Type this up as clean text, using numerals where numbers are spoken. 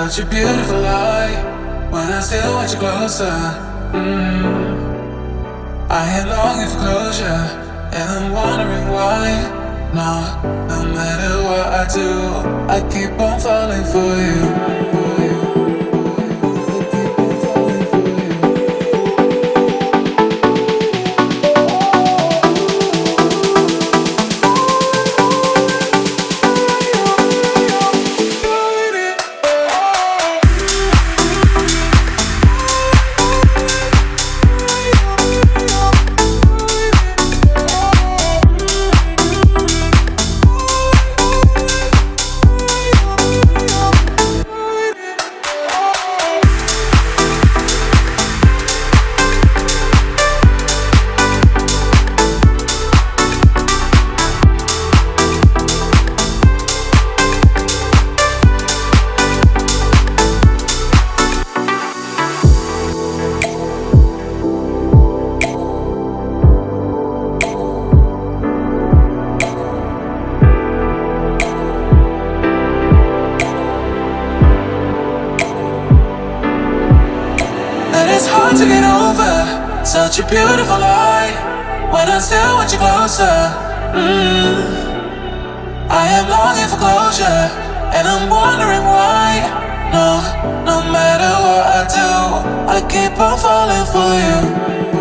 such a beautiful lie. When I still want you closer, I am longing for closure, and I'm wondering why. No, no matter what I do, I keep on falling for you. It's hard to get over such a beautiful lie. When I still want you closer, I am longing for closure, and I'm wondering why. No, no matter what I do, I keep on falling for you.